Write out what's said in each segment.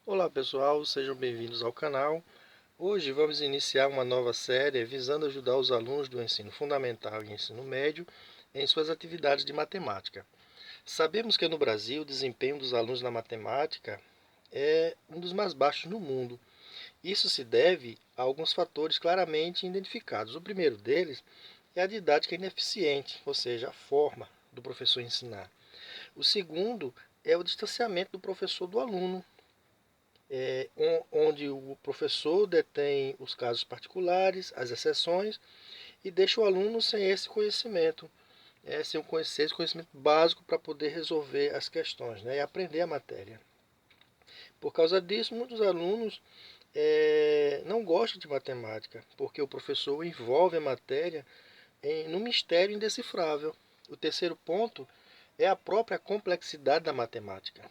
Olá pessoal, sejam bem-vindos ao canal. Hoje vamos iniciar uma nova série visando ajudar os alunos do ensino fundamental e ensino médio em suas atividades de matemática. Sabemos que no Brasil o desempenho dos alunos na matemática é um dos mais baixos no mundo. Isso se deve a alguns fatores claramente identificados. O primeiro deles é a didática ineficiente, ou seja, a forma do professor ensinar. O segundo é o distanciamento do professor do aluno, onde o professor detém os casos particulares, as exceções, e deixa o aluno sem esse conhecimento, sem conhecer esse conhecimento básico para poder resolver as questões, né, e aprender a matéria. Por causa disso, muitos alunos não gostam de matemática, porque o professor envolve a matéria num mistério indecifrável. O terceiro ponto é a própria complexidade da matemática,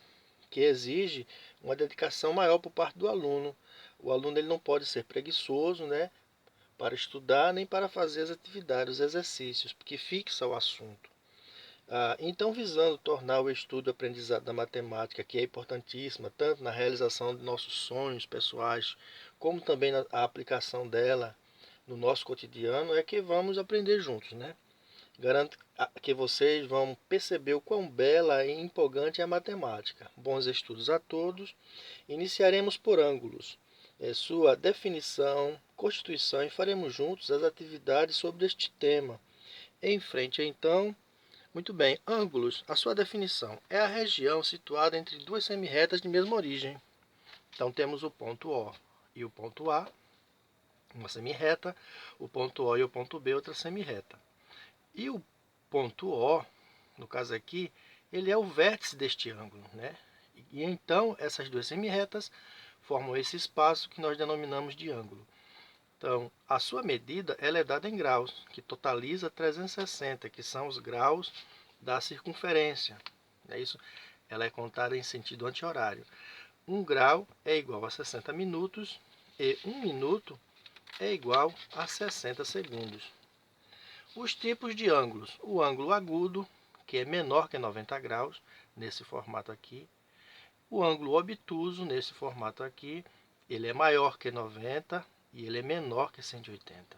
que exige uma dedicação maior por parte do aluno. O aluno ele não pode ser preguiçoso, né, para estudar nem para fazer as atividades, os exercícios, porque fixa o assunto. Então, visando tornar o estudo e aprendizado da matemática, que é importantíssima, tanto na realização de nossos sonhos pessoais, como também na aplicação dela no nosso cotidiano, é que vamos aprender juntos, né? Garanto que vocês vão perceber o quão bela e empolgante é a matemática. Bons estudos a todos. Iniciaremos por ângulos, sua definição, constituição e faremos juntos as atividades sobre este tema. Em frente, então, muito bem, ângulos, a sua definição é a região situada entre duas semirretas de mesma origem. Então temos o ponto O e o ponto A, uma semirreta, o ponto O e o ponto B, outra semirreta. E o ponto O, no caso aqui, ele é o vértice deste ângulo, né? E então essas duas semirretas formam esse espaço que nós denominamos de ângulo. Então, a sua medida ela é dada em graus, que totaliza 360, que são os graus da circunferência. É isso? Ela é contada em sentido anti-horário. 1 grau é igual a 60 minutos e 1 minuto é igual a 60 segundos. Os tipos de ângulos. O ângulo agudo, que é menor que 90 graus, nesse formato aqui. O ângulo obtuso, nesse formato aqui, ele é maior que 90 e ele é menor que 180.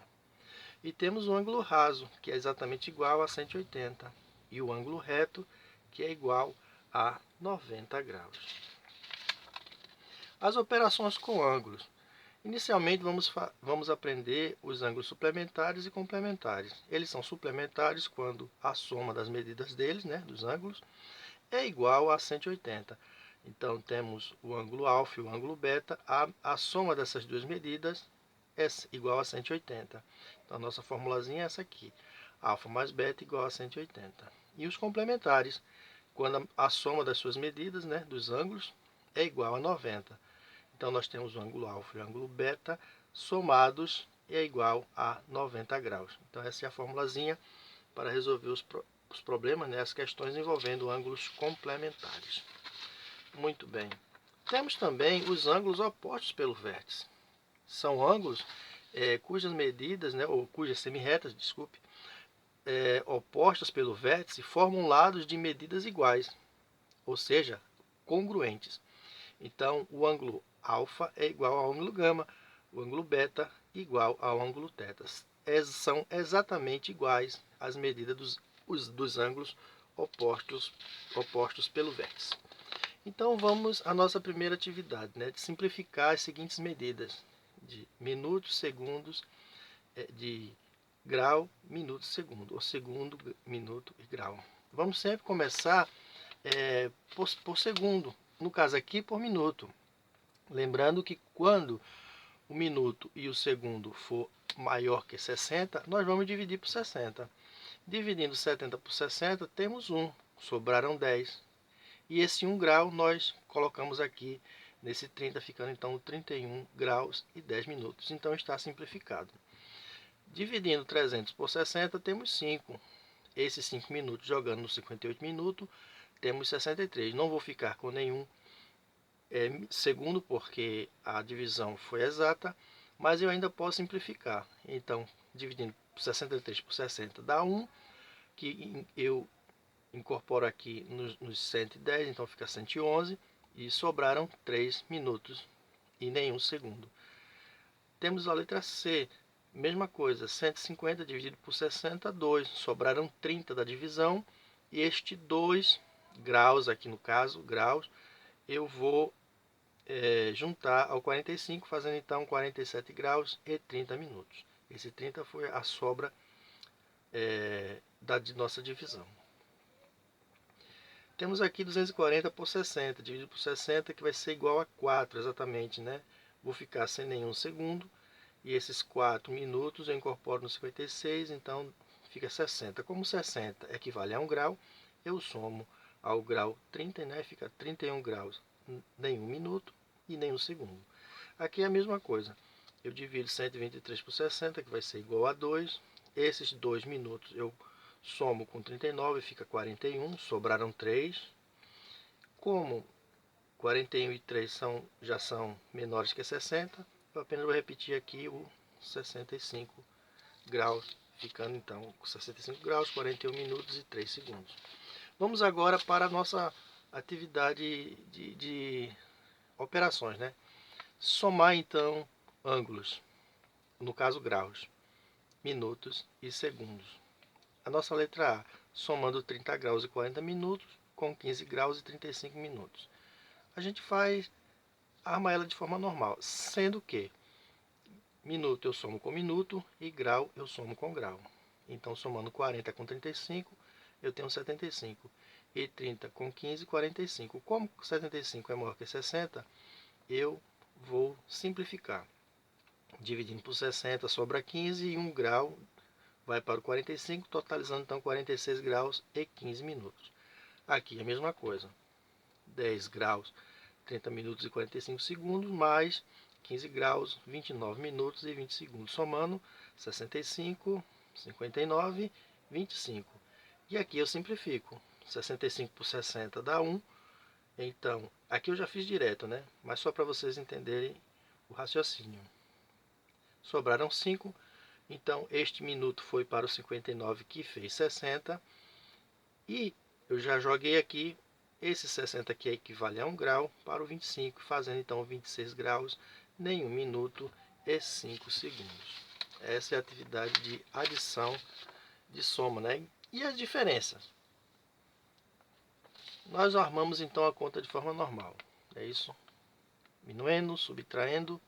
E temos o ângulo raso, que é exatamente igual a 180. E o ângulo reto, que é igual a 90 graus. As operações com ângulos. Inicialmente vamos aprender os ângulos suplementares e complementares. Eles são suplementares quando a soma das medidas deles, né, dos ângulos, é igual a 180. Então temos o ângulo alfa e o ângulo beta, a soma dessas duas medidas é igual a 180. Então a nossa formulazinha é essa aqui, alfa mais beta igual a 180. E os complementares, quando a soma das suas medidas, né, dos ângulos, é igual a 90. Então nós temos o ângulo alfa e o ângulo beta somados é igual a 90 graus. Então essa é a formulazinha para resolver os problemas, né, as questões envolvendo ângulos complementares. Muito bem. Temos também os ângulos opostos pelo vértice. São ângulos cujas medidas, né, ou cujas semirretas, desculpe, opostas pelo vértice formam lados de medidas iguais, ou seja, congruentes. Então, o ângulo alfa é igual ao ângulo gama, o ângulo beta igual ao ângulo θ. São exatamente iguais as medidas dos ângulos opostos pelo vértice. Então, vamos à nossa primeira atividade, né, de simplificar as seguintes medidas de minutos, segundos, de grau, minuto, segundo, ou segundo, minuto e grau. Vamos sempre começar por segundo, no caso aqui por minuto. Lembrando que quando o minuto e o segundo for maior que 60, nós vamos dividir por 60. Dividindo 70 por 60, temos 1, sobraram 10. E esse 1 grau nós colocamos aqui nesse 30, ficando então 31 graus e 10 minutos. Então está simplificado. Dividindo 300 por 60, temos 5. Esses 5 minutos jogando no 58 minutos, temos 63. Não vou ficar com nenhum segundo, porque a divisão foi exata, mas eu ainda posso simplificar. Então, dividindo 63 por 60 dá 1, que eu incorporo aqui nos 110, então fica 111. e sobraram 3 minutos e nenhum segundo. Temos a letra C, mesma coisa, 150 dividido por 60, 2. Sobraram 30 da divisão, e este 2 graus, aqui no caso, graus, eu vou juntar ao 45, fazendo então 47 graus e 30 minutos. Esse 30 foi a sobra da nossa divisão. Temos aqui 240 por 60, dividido por 60, que vai ser igual a 4 exatamente, né? Vou ficar sem nenhum segundo, e esses 4 minutos eu incorporo no 56, então fica 60. Como 60 equivale a 1 grau, eu somo ao grau 30, né? Fica 31 graus, nenhum minuto e nenhum segundo. Aqui é a mesma coisa. Eu divido 123 por 60, que vai ser igual a 2. Esses 2 minutos eu somo com 39, fica 41, sobraram 3. Como 41 e 3 já são menores que 60, eu apenas vou repetir aqui o 65 graus, ficando então com 65 graus, 41 minutos e 3 segundos. Vamos agora para a nossa atividade de operações, né? Somar então ângulos, no caso graus, minutos e segundos. A nossa letra A, somando 30 graus e 40 minutos com 15 graus e 35 minutos. A gente arma ela de forma normal, sendo que minuto eu somo com minuto e grau eu somo com grau. Então, somando 40 com 35, eu tenho 75. E 30 com 15, 45. Como 75 é maior que 60, eu vou simplificar. Dividindo por 60, sobra 15 e 1 grau vai para o 45, totalizando então 46 graus e 15 minutos. Aqui a mesma coisa. 10 graus, 30 minutos e 45 segundos, mais 15 graus, 29 minutos e 20 segundos, somando 65, 59, 25. E aqui eu simplifico. 65 por 60 dá 1. Então, aqui eu já fiz direto, né? Mas só para vocês entenderem o raciocínio. Sobraram 5. Então, este minuto foi para o 59, que fez 60. E eu já joguei aqui, esse 60 aqui equivale a 1 grau, para o 25, fazendo então 26 graus, nem 1 minuto e 5 segundos. Essa é a atividade de adição de soma, né? E as diferenças? Nós armamos então a conta de forma normal, é isso? Minuendo, subtraindo,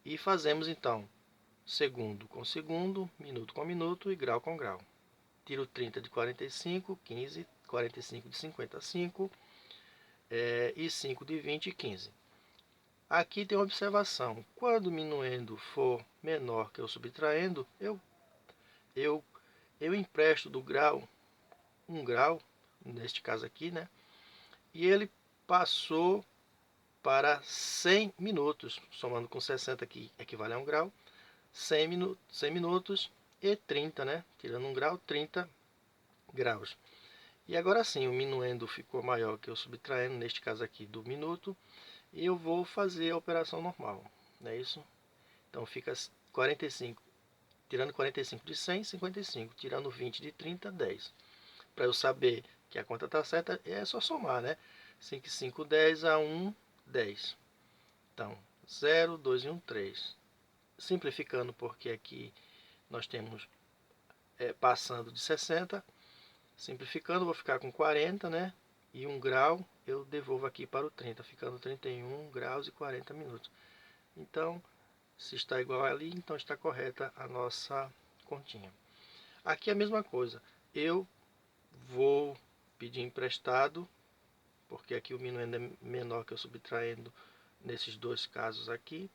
e fazemos então segundo com segundo, minuto com minuto e grau com grau. Tiro 30 de 45, 15, 45 de 55 e 5 de 20 e 15. Aqui tem uma observação. Quando o minuendo for menor que o subtraindo, eu empresto do grau 1 grau, neste caso aqui, né? E ele passou para 100 minutos, somando com 60 que equivale a 1 grau, 100 minutos e 30, né? Tirando 1 grau, 30 graus. E agora sim, o minuendo ficou maior que o subtraindo, neste caso aqui do minuto, e eu vou fazer a operação normal, não é isso? Então fica 45, tirando 45 de 100, 55, tirando 20 de 30, 10. Para eu saber que a conta está certa, é só somar, né? 5, 5, 10, a 1, 10. Então, 0, 2 e 1, 3. Simplificando, porque aqui nós temos passando de 60. Simplificando, vou ficar com 40, né? E 1 grau eu devolvo aqui para o 30, ficando 31 graus e 40 minutos. Então, se está igual ali, então está correta a nossa continha. Aqui é a mesma coisa. Eu vou pedir emprestado, porque aqui o minuendo é menor que o subtraindo nesses dois casos aqui.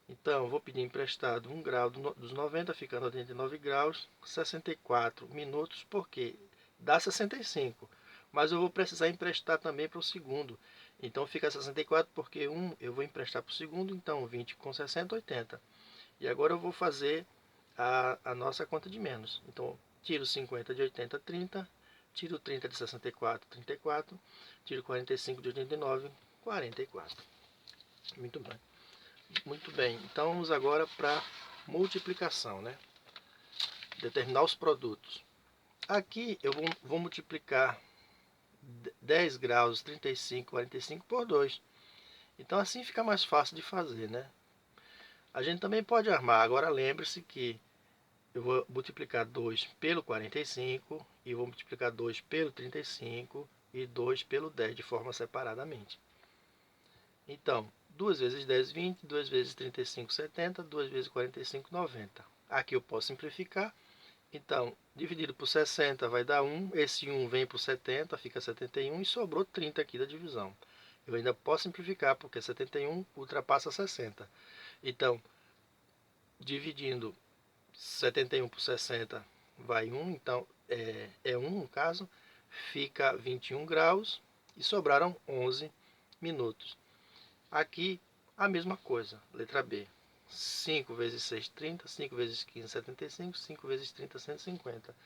Então, vou pedir emprestado 1 grau dos 90, ficando 89 graus, 64 minutos, porque dá 65. Mas eu vou precisar emprestar também para o segundo. Então, fica 64, porque eu vou emprestar para o segundo, então 20 com 60, 80. E agora eu vou fazer a nossa conta de menos. Então, tiro 50 de 80, 30. Tiro 30 de 64, 34. Tiro 45 de 89, 44. Muito bem. Muito bem, então vamos agora para multiplicação, né? Determinar os produtos. Aqui eu vou multiplicar 10 graus, 35, 45 por 2. Então assim fica mais fácil de fazer, né? A gente também pode armar. Agora lembre-se que eu vou multiplicar 2 pelo 45 e vou multiplicar 2 pelo 35 e 2 pelo 10 de forma separadamente. Então, 2 vezes 10, 20, 2 vezes 35, 70, 2 vezes 45, 90. Aqui eu posso simplificar. Então, dividido por 60 vai dar 1. Esse 1 vem para o 70, fica 71 e sobrou 30 aqui da divisão. Eu ainda posso simplificar porque 71 ultrapassa 60. Então, dividindo 71 por 60 vai 1, então é 1 no caso, fica 21 graus e sobraram 11 minutos. Aqui a mesma coisa, letra B. 5 vezes 6, 30, 5 vezes 15, 75, 5 vezes 30, 150.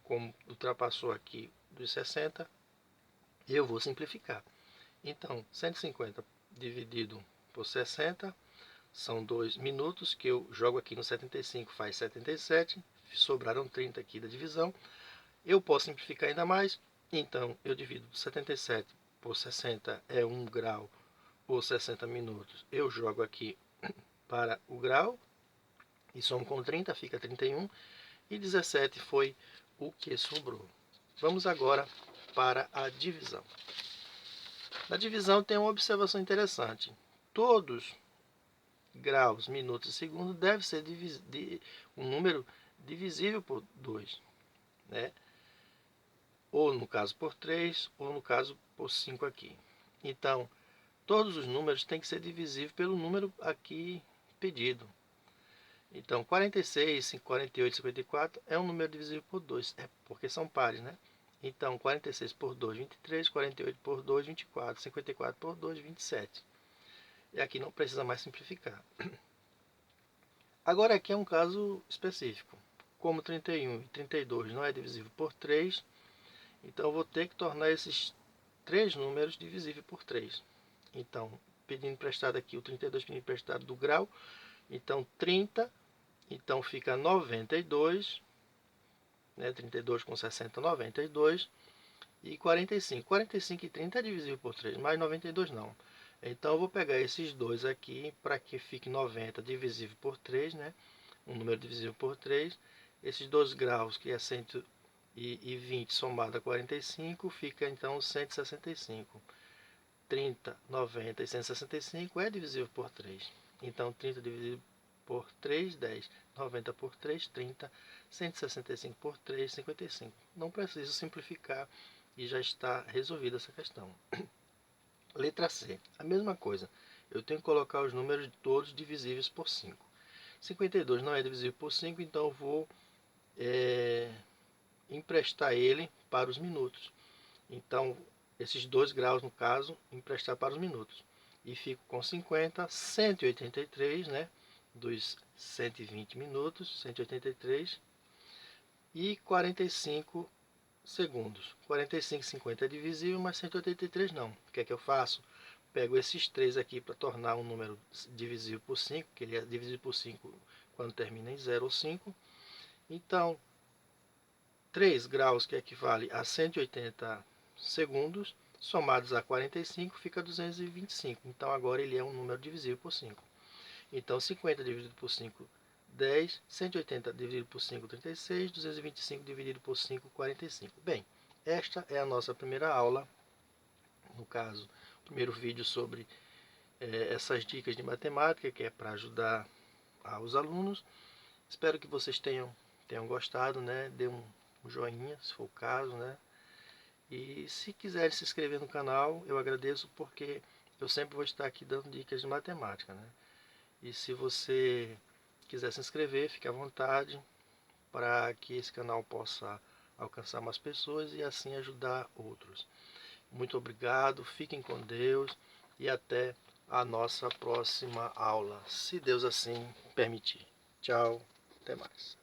Como ultrapassou aqui dos 60, eu vou simplificar. Então, 150 dividido por 60 são 2 minutos, que eu jogo aqui no 75, faz 77, sobraram 30 aqui da divisão. Eu posso simplificar ainda mais, então eu divido 77 por 60 é 1 grau por 60 minutos. Eu jogo aqui para o grau e somo com 30, fica 31, e 17 foi o que sobrou. Vamos agora para a divisão. Na divisão tem uma observação interessante. Todos graus, minutos e segundos deve ser um número divisível por 2, né? Ou no caso por 3, ou no caso por 5 aqui. Então, todos os números têm que ser divisíveis pelo número aqui pedido. Então, 46, 48, 54 é um número divisível por 2, porque são pares, né? Então, 46 por 2, 23, 48 por 2, 24, 54 por 2, 27. E aqui não precisa mais simplificar. Agora aqui é um caso específico. Como 31 e 32 não é divisível por 3, então eu vou ter que tornar esses três números divisíveis por 3. Então, pedindo emprestado aqui o 32, pedindo emprestado do grau, então 30, então fica 92, né? 32 com 60, 92, e 45. 45 e 30 é divisível por 3, mas 92 não. Então eu vou pegar esses dois aqui para que fique 90 divisível por 3, né? Um número divisível por 3. Esses 2 graus, que é 120 somado a 45, fica então 165. 30, 90 e 165 é divisível por 3. Então 30 dividido por 3, 10. 90 por 3, 30. 165 por 3, 55. Não preciso simplificar e já está resolvida essa questão. Letra C, a mesma coisa. Eu tenho que colocar os números todos divisíveis por 5. 52 não é divisível por 5, então eu vou emprestar ele para os minutos. Então, esses 2 graus, no caso, emprestar para os minutos. E fico com 50, 183, né? Dos 120 minutos, 183. E 45 segundos. 45 e 50 é divisível, mas 183 não. O que é que eu faço? Pego esses três aqui para tornar um número divisível por 5, que ele é divisível por 5 quando termina em 0 ou 5. Então, 3 graus, que equivale a 180 segundos, somados a 45, fica 225. Então, agora ele é um número divisível por 5. Então, 50 dividido por 5, 10. 180 dividido por 5, 36. 225 dividido por 5, 45. Bem, esta é a nossa primeira aula. No caso, o primeiro vídeo sobre essas dicas de matemática, que é para ajudar os alunos. Espero que vocês tenham gostado, né? Dê um joinha, se for o caso, né? E se quiserem se inscrever no canal, eu agradeço, porque eu sempre vou estar aqui dando dicas de matemática, né? E se você quiser se inscrever, fique à vontade, para que esse canal possa alcançar mais pessoas e assim ajudar outros. Muito obrigado, fiquem com Deus e até a nossa próxima aula, se Deus assim permitir. Tchau, até mais.